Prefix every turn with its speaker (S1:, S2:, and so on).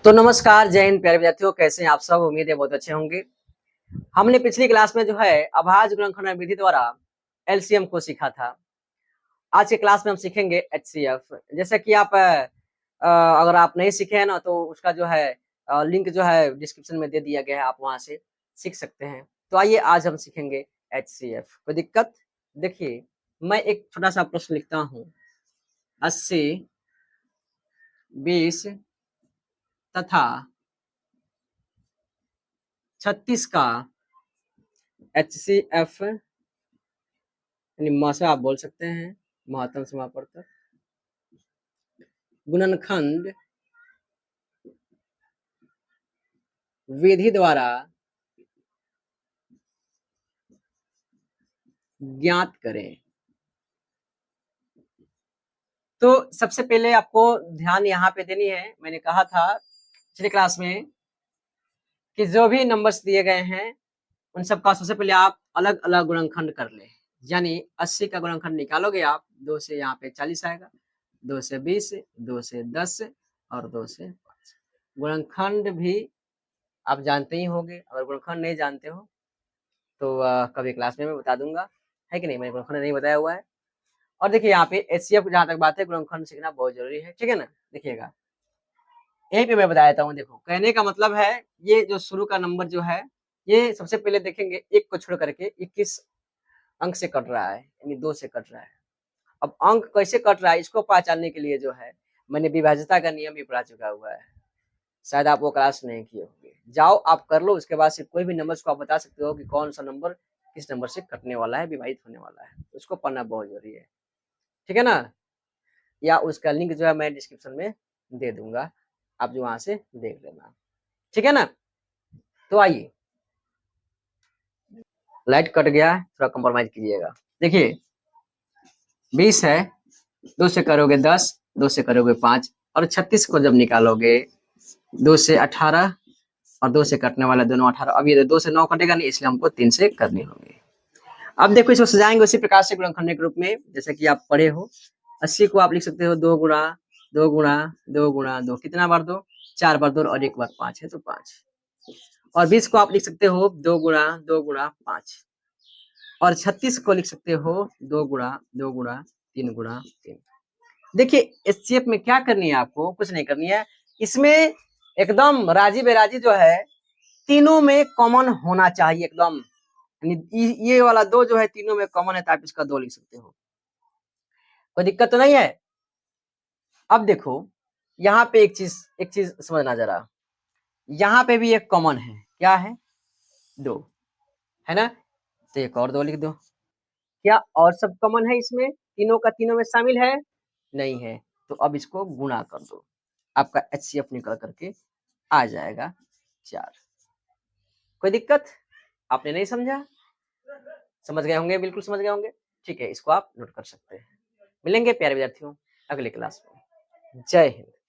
S1: तो नमस्कार, जय हिंद प्यारे विद्यार्थियों, कैसे हैं आप सब। उम्मीद है बहुत अच्छे होंगे। हमने पिछली क्लास में जो है अभाज्य गुणनखंड विधि द्वारा एलसीएम को सीखा था। आज के क्लास में हम सीखेंगे एचसीएफ। जैसे कि आप अगर आप नहीं सीखे हैं ना तो उसका जो है लिंक जो है डिस्क्रिप्शन में दे दिया गया है, आप वहां से सीख सकते हैं। तो आइए आज हम सीखेंगे एचसीएफ। कोई दिक्कत? देखिए, मैं एक छोटा सा प्रश्न लिखता हूँ। 80, 20 तथा 36 का एचसीएफ यानी मासा आप बोल सकते हैं, महत्तम समापवर्तक गुणनखंड विधि द्वारा ज्ञात करें। तो सबसे पहले आपको ध्यान यहाँ पे देनी है। मैंने कहा था पिछली क्लास में कि जो भी नंबर्स दिए गए हैं उन सब का सबसे पहले आप अलग अलग गुणनखंड कर ले। यानी 80 का गुणनखंड निकालोगे आप, 2 से यहाँ पे 40 आएगा, 2 से 20, 2 से 10 और 2 से 5। गुणनखंड भी आप जानते ही होंगे। अगर गुणनखंड नहीं जानते हो तो कभी क्लास में मैं बता दूंगा, है कि नहीं। मैंने गुणनखंड नहीं बताया हुआ है। और देखिए यहाँ पे एचसीएफ जहां तक बात है, गुणनखंड सीखना बहुत जरूरी है, ठीक है ना। देखिएगा यहीं पे मैं बता देता हूँ। देखो, कहने का मतलब है ये जो शुरू का नंबर जो है, ये सबसे पहले देखेंगे एक को छोड़ करके 21 अंक से कट रहा है, यानी 2 से कट रहा है। अब अंक कैसे कट रहा है इसको पहचानने के लिए जो है मैंने विभाज्यता का नियम भी पढ़ा चुका हुआ है। शायद आप वो क्लास नहीं किए होंगे, जाओ आप कर लो। उसके बाद से कोई भी नंबर को आप बता सकते हो कि कौन सा नंबर किस नंबर से कटने वाला है, विभाजित होने वाला है। उसको पढ़ना बहुत जरूरी है, ठीक है ना। या उसका लिंक जो है मैं डिस्क्रिप्शन में दे दूंगा, आप जो वहां से देख लेना, ठीक है ना। तो आइए, लाइट कट गया है, थोड़ा कंप्रोमाइज कीजिएगा। देखिए 20 है, 2 से करोगे 10, 2 से करोगे 5 और 36 को जब निकालोगे 2 से 18 और 2 से कटने वाला दोनों 18। अब ये 2 से 9 कटेगा नहीं, इसलिए हमको 3 से करनी होगी। अब देखो इसको सजाएंगे उसी प्रकार से गुणनखंड के रूप में, जैसे कि आप पढ़े हो। 80 को आप लिख सकते हो 2 गुणा 2 गुणा 2 गुणा 2। कितना बार 2? 4 बार 2 और 1 बार 5 है तो 5। और 20 को आप लिख सकते हो 2 गुणा 2 गुणा 5। और 36 को लिख सकते हो 2 गुणा 2 गुणा 3 गुणा 3। देखिए एचसीएफ में क्या करनी है, आपको कुछ नहीं करनी है। इसमें एकदम राजी बेराजी जो है तीनों में कॉमन होना चाहिए एकदम। ये वाला 2 जो है तीनों में कॉमन है तो आप इसका 2 लिख सकते हो, कोई दिक्कत तो नहीं है। अब देखो यहाँ पे एक चीज समझना जरा। यहाँ पे भी एक कॉमन है, क्या है? 2 है ना, तो एक और 2 लिख दो। क्या और सब कॉमन है इसमें? तीनों का तीनों में शामिल है? नहीं है, तो अब इसको गुणा कर दो, आपका एचसीएफ निकल करके आ जाएगा 4। कोई दिक्कत? आपने नहीं समझा? समझ गए होंगे, बिल्कुल समझ गए होंगे। ठीक है, इसको आप नोट कर सकते हैं। मिलेंगे प्यारे विद्यार्थियों अगले क्लास में। जय हिंद।